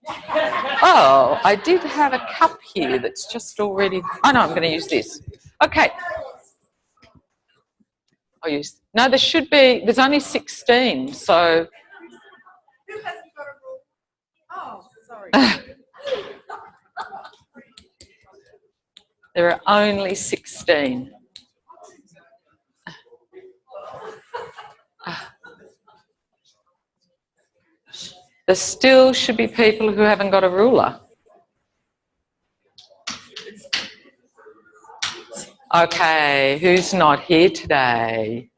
Oh, I did have a cup here that's just already... Oh, no, I'm going to use this. Okay. I'll use... No, there should be... There's only 16, so... Who hasn't got a rule? Oh, sorry. There are only 16. There still should be people who haven't got a ruler. Okay, who's not here today?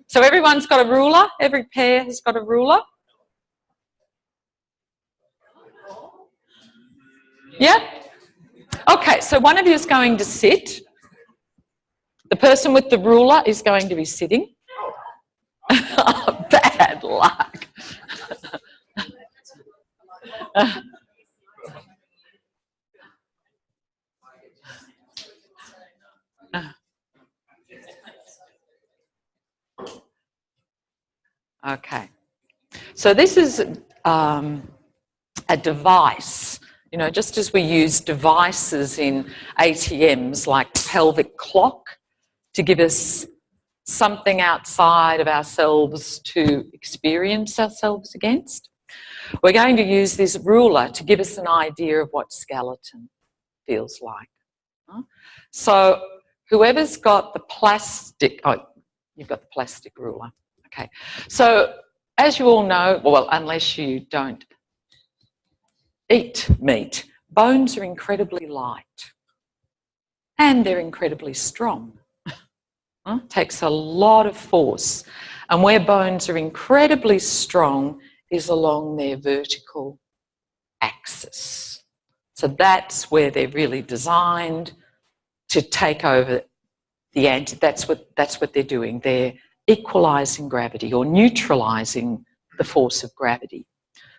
So everyone's got a ruler? Every pair has got a ruler? Yeah? Okay, so one of you is going to sit. The person with the ruler is going to be sitting. Bad luck. Okay. So this is a device. You know, just as we use devices in ATMs like pelvic clock to give us something outside of ourselves to experience ourselves against, we're going to use this ruler to give us an idea of what skeleton feels like. So whoever's got the plastic, oh, you've got the plastic ruler. Okay. So as you all know, well, unless you don't eat meat, bones are incredibly light and they're incredibly strong. It takes a lot of force, and where bones are incredibly strong is along their vertical axis. So that's where they're really designed to take over the anti. That's what they're doing. They're equalising gravity or neutralising the force of gravity.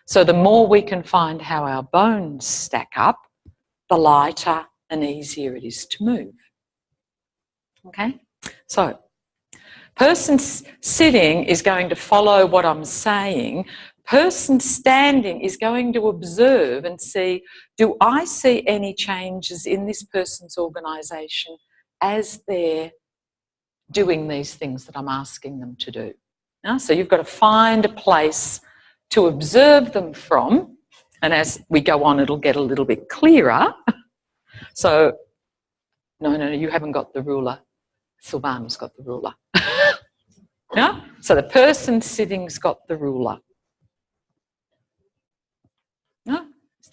So the more we can find how our bones stack up, the lighter and easier it is to move. Okay? So, person sitting is going to follow what I'm saying. Person standing is going to observe and see, do I see any changes in this person's organisation as they're doing these things that I'm asking them to do? So you've got to find a place to observe them from, and as we go on it'll get a little bit clearer. So, no, you haven't got the ruler. Silvana's got the ruler. Yeah? So the person sitting's got the ruler.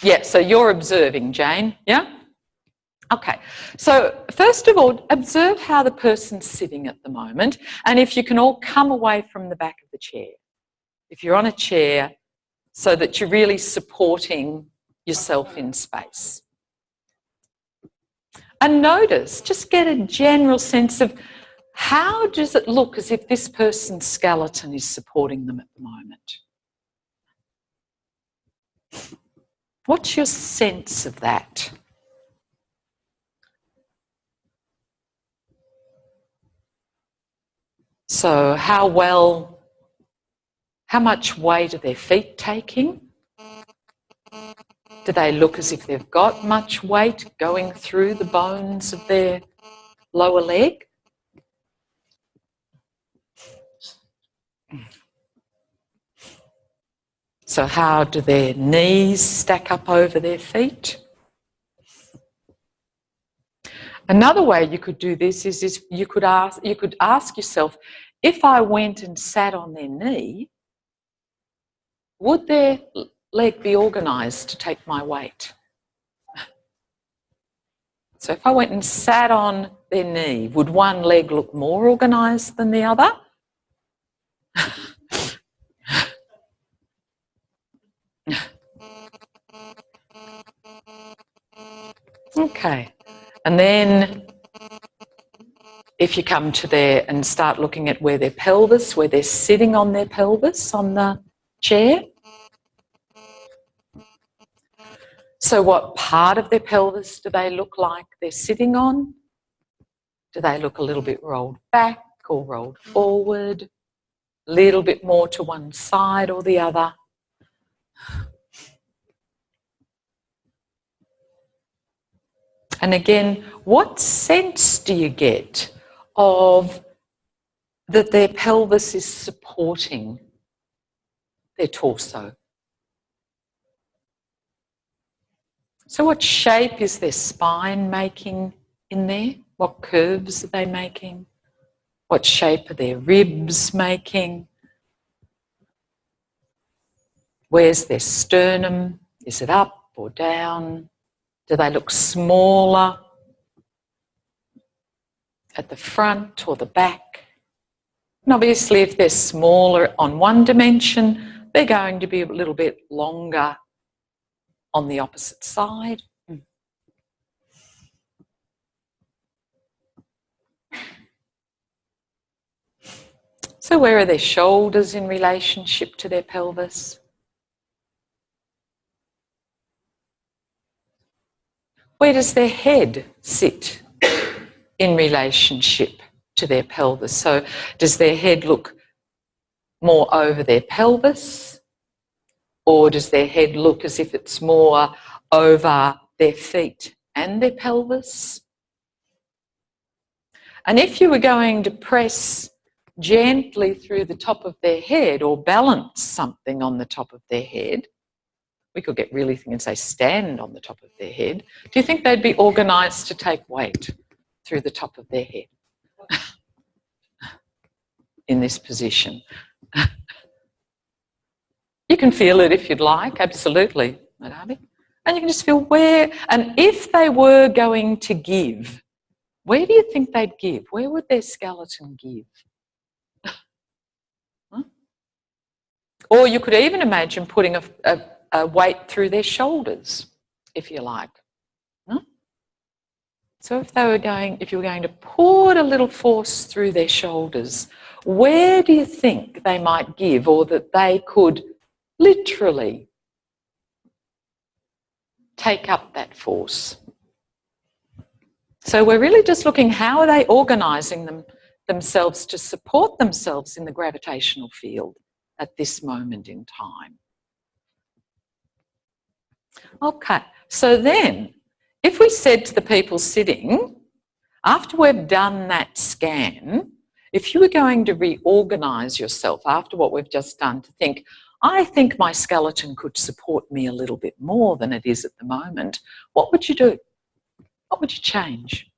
Yeah, so you're observing, Jane, yeah? Okay, so first of all, observe how the person's sitting at the moment, and if you can all come away from the back of the chair. If you're on a chair, so that you're really supporting yourself in space. And notice, just get a general sense of how does it look as if this person's skeleton is supporting them at the moment? What's your sense of that? So how much weight are their feet taking? Do they look as if they've got much weight going through the bones of their lower leg? So how do their knees stack up over their feet? Another way you could do this is you could ask yourself, if I went and sat on their knee, would their leg be organised to take my weight? So if I went and sat on their knee, would one leg look more organised than the other? Okay, and then if you come to there and start looking at where they're sitting on their pelvis on the chair. So what part of their pelvis do they look like they're sitting on? Do they look a little bit rolled back or rolled forward? a little bit more to one side or the other. And again, what sense do you get of that their pelvis is supporting their torso? So what shape is their spine making in there? What curves are they making? What shape are their ribs making? Where's their sternum? Is it up or down? Do they look smaller at the front or the back? And obviously, if they're smaller on one dimension, they're going to be a little bit longer on the opposite side. So where are their shoulders in relationship to their pelvis? Where does their head sit in relationship to their pelvis? So does their head look more over their pelvis, or does their head look as if it's more over their feet and their pelvis? And if you were going to press gently through the top of their head or balance something on the top of their head, we could get really thin and say stand on the top of their head. Do you think they'd be organised to take weight through the top of their head in this position? You can feel it if you'd like, absolutely, Madabi. And you can just feel where, and if they were going to give, where do you think they'd give? Where would their skeleton give? Huh? Or you could even imagine putting a weight through their shoulders, if you like. Huh? So if you were going to put a little force through their shoulders, where do you think they might give, or that they could literally take up that force? So we're really just looking, how are they organising themselves to support themselves in the gravitational field at this moment in time? Okay, so then if we said to the people sitting, after we've done that scan, if you were going to reorganise yourself after what we've just done to think, I think my skeleton could support me a little bit more than it is at the moment, what would you do? What would you change?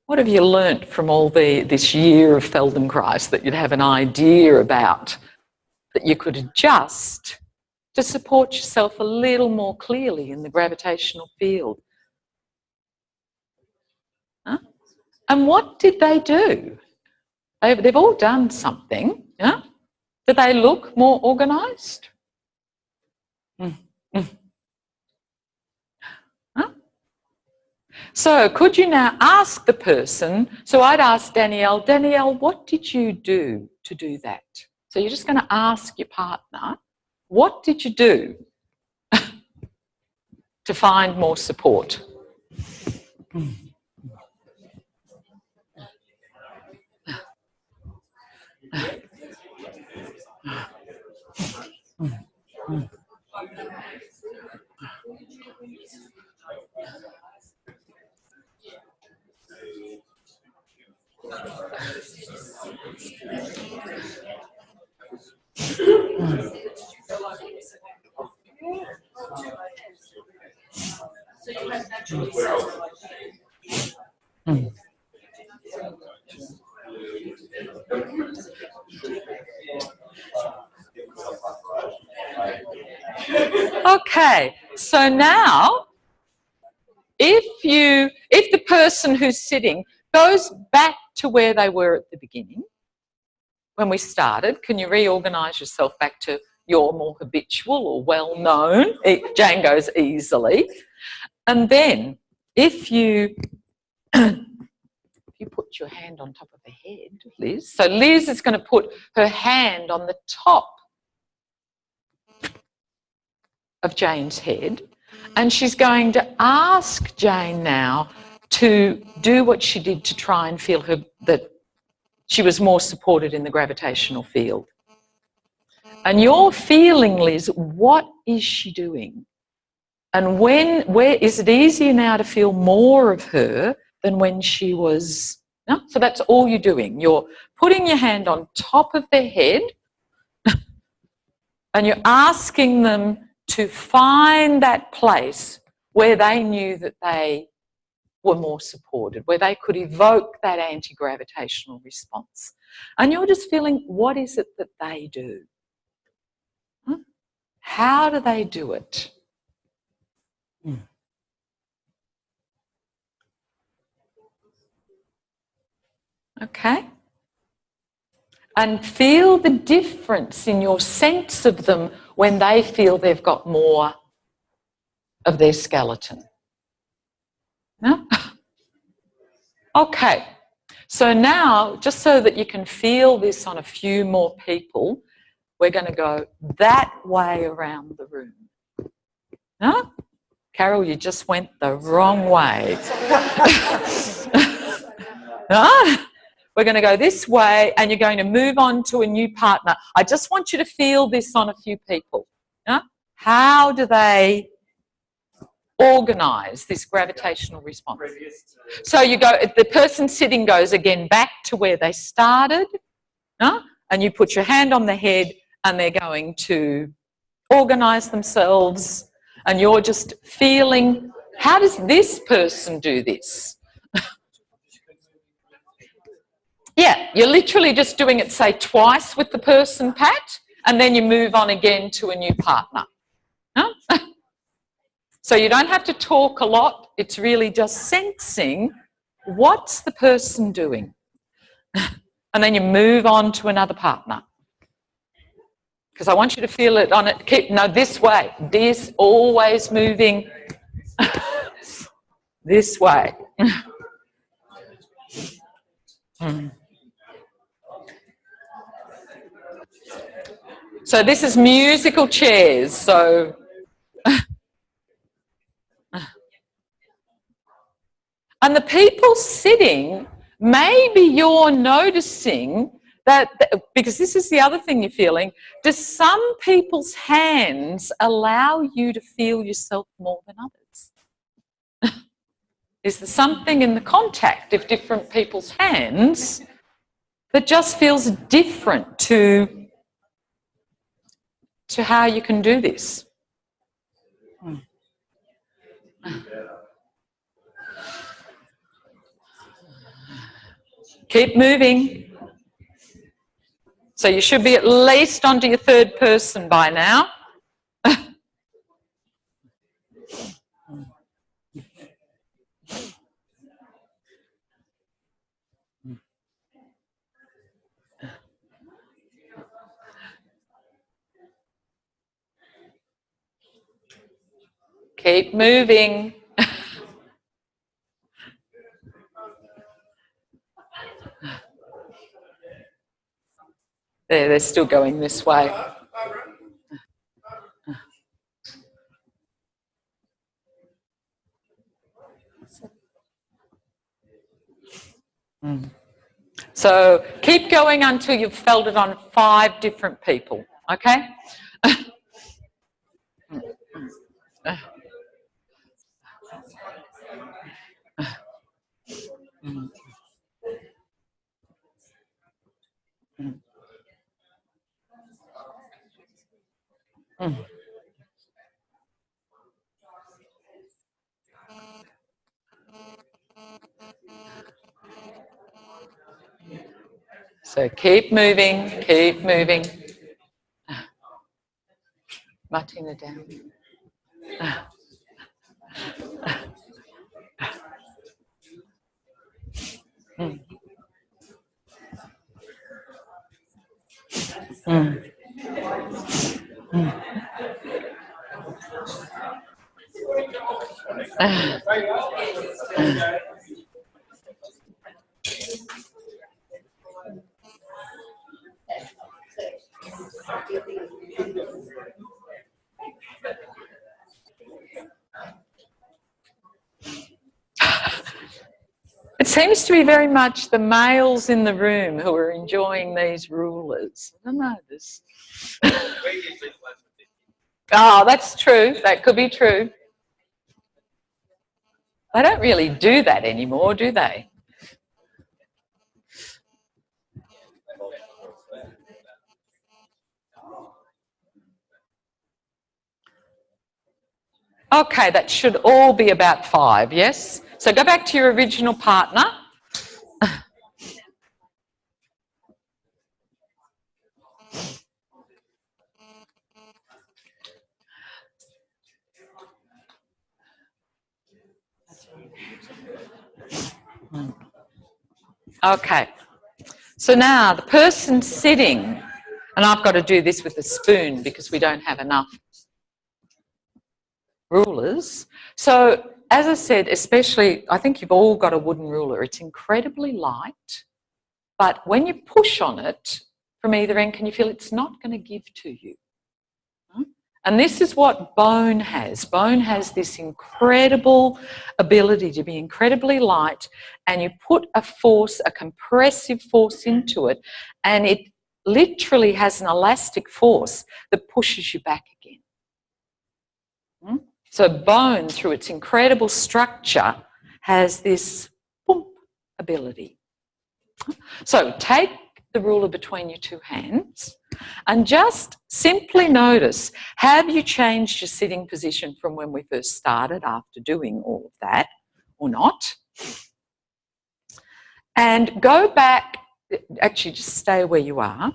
What have you learnt from all this year of Feldenkrais that you'd have an idea about that you could adjust to support yourself a little more clearly in the gravitational field? Huh? And what did they do? They've all done something. Yeah? Do they look more organised? Huh? So could you now ask the person, so I'd ask Danielle, what did you do to do that? So you're just going to ask your partner, what did you do to find more support? Okay, so now if the person who's sitting goes back to where they were at the beginning, when we started, can you reorganise yourself back to your more habitual or well-known? Jane goes easily. And then if you put your hand on top of the head, Liz, so Liz is going to put her hand on the top of Jane's head, and she's going to ask Jane now to do what she did to try and feel that she was more supported in the gravitational field. And your feeling, Liz, what is she doing? And where is it easier now to feel more of her than when she was... No? So that's all you're doing. You're putting your hand on top of their head and you're asking them to find that place where they knew that they were more supported, where they could evoke that anti-gravitational response. And you're just feeling, what is it that they do? How do they do it? Okay? And feel the difference in your sense of them when they feel they've got more of their skeleton. No? Okay. So now, just so that you can feel this on a few more people, we're going to go that way around the room. No? Carol, you just went the wrong way. No? We're going to go this way and you're going to move on to a new partner. I just want you to feel this on a few people. No? How do they organise this gravitational response? So you go, the person sitting goes again back to where they started, no? And you put your hand on the head and they're going to organise themselves and you're just feeling, how does this person do this? Yeah, you're literally just doing it, say, twice with the person, Pat, and then you move on again to a new partner. Huh? So you don't have to talk a lot. It's really just sensing what's the person doing. And then you move on to another partner. Because I want you to feel it on it. Keep, no, this way. This, always moving this way. So this is musical chairs. So and the people sitting, maybe you're noticing that, because this is the other thing you're feeling, do some people's hands allow you to feel yourself more than others? Is there something in the contact of different people's hands that just feels different to how you can do this? Keep moving. So you should be at least onto your third person by now. Keep moving. They're still going this way. So keep going until you've felt it on 5 different people, okay? So keep moving, keep moving. Martina down. It's seems to be very much the males in the room who are enjoying these rulers. I don't know this. Oh, that's true. That could be true. They don't really do that anymore, do they? Okay, that should all be about 5, yes? So go back to your original partner. Okay, so now the person sitting, and I've got to do this with a spoon because we don't have enough rulers. So as I said, especially, I think you've all got a wooden ruler. It's incredibly light, but when you push on it from either end, can you feel it's not going to give to you? And this is what bone has. Bone has this incredible ability to be incredibly light, and you put a force, a compressive force into it, and it literally has an elastic force that pushes you back again. So bone, through its incredible structure, has this boom ability. So take the ruler between your two hands and just simply notice, have you changed your sitting position from when we first started after doing all of that or not? And go back, actually just stay where you are,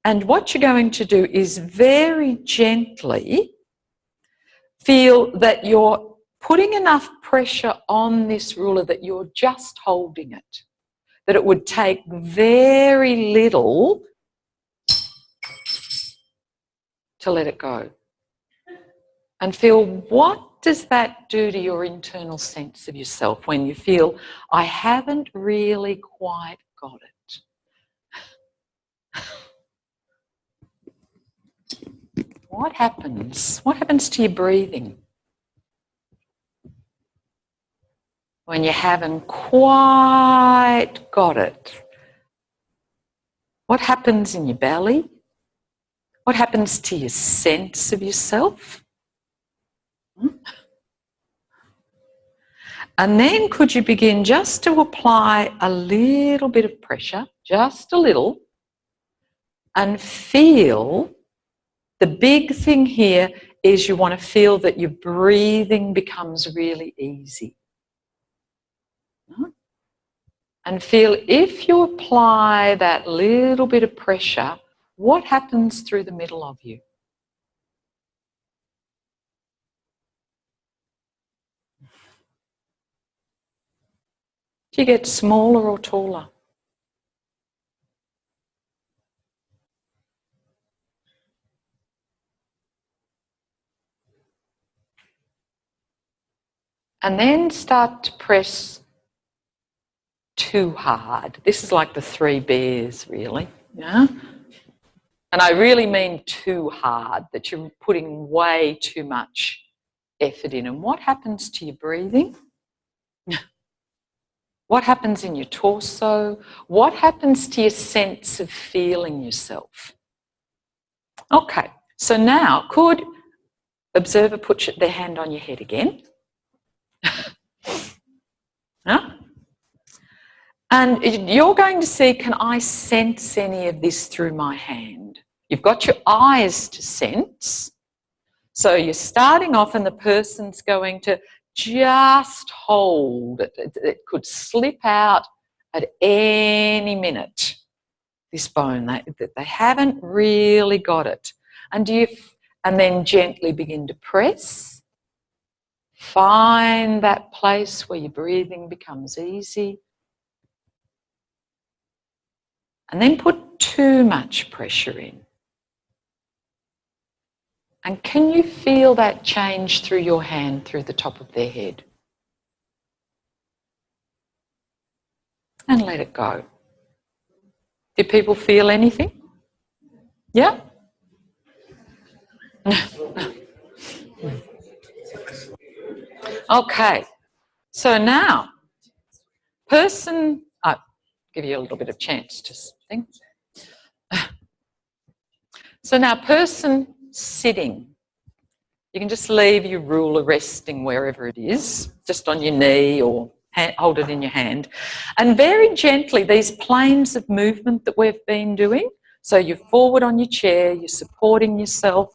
and what you're going to do is very gently feel that you're putting enough pressure on this ruler that you're just holding it, that it would take very little to let it go. And feel, what does that do to your internal sense of yourself when you feel, I haven't really quite got it? What happens? What happens to your breathing when you haven't quite got it? What happens in your belly? What happens to your sense of yourself? And then could you begin just to apply a little bit of pressure, just a little, and feel, the big thing here is you want to feel that your breathing becomes really easy. And feel, if you apply that little bit of pressure, what happens through the middle of you? Do you get smaller or taller? And then start to press too hard. This is like the 3 bears, really. Yeah? And I really mean too hard, that you're putting way too much effort in. And what happens to your breathing? What happens in your torso? What happens to your sense of feeling yourself? Okay, so now could observer put their hand on your head again? Huh? And you're going to see, can I sense any of this through my hand? You've got your eyes to sense. So you're starting off and the person's going to just hold it. It could slip out at any minute, this bone. They haven't really got it. And then gently begin to press. Find that place where your breathing becomes easy. And then put too much pressure in. And can you feel that change through your hand, through the top of their head? And let it go. Do people feel anything? Yeah? Okay. So now, Person, I'll give you a little bit of chance to think. So now person sitting. You can just leave your ruler resting wherever it is, just on your knee or hold it in your hand. And very gently, these planes of movement that we've been doing, so you're forward on your chair, you're supporting yourself,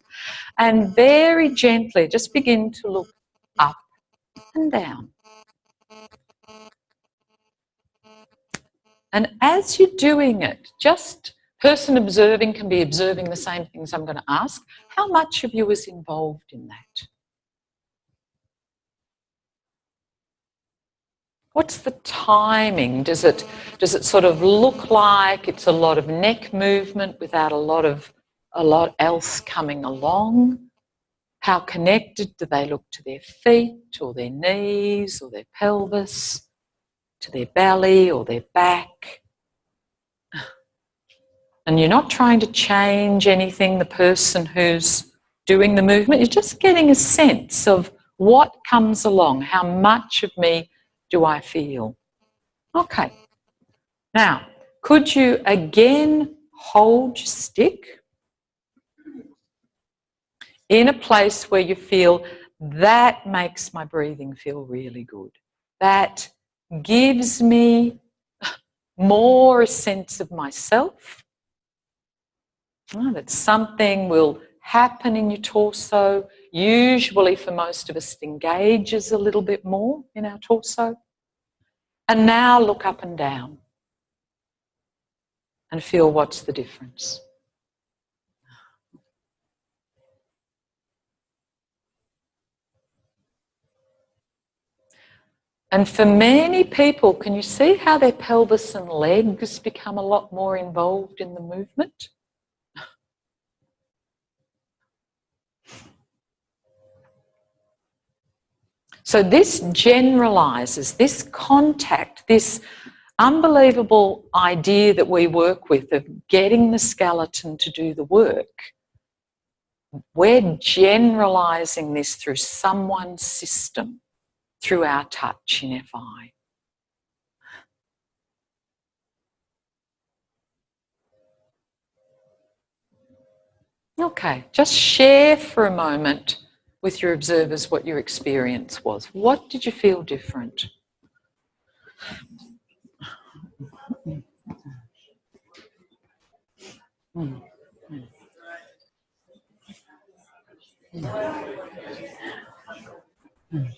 and very gently just begin to look up and down. And as you're doing it, just person observing can be observing the same things I'm going to ask. How much of you is involved in that? What's the timing? Does it sort of look like it's a lot of neck movement without a lot else coming along? How connected do they look to their feet or their knees or their pelvis, to their belly or their back? And you're not trying to change anything, the person who's doing the movement. You're just getting a sense of what comes along, how much of me do I feel? Okay. Now, could you again hold your stick in a place where you feel that makes my breathing feel really good? That gives me more a sense of myself. That something will happen in your torso. Usually for most of us it engages a little bit more in our torso. And now look up and down and feel what's the difference. And for many people, can you see how their pelvis and legs become a lot more involved in the movement? So this generalizes, this contact, this unbelievable idea that we work with of getting the skeleton to do the work. We're generalizing this through someone's system, through our touch in FI. Okay, just share for a moment with your observers what your experience was. What did you feel different? Mm. Mm. Mm.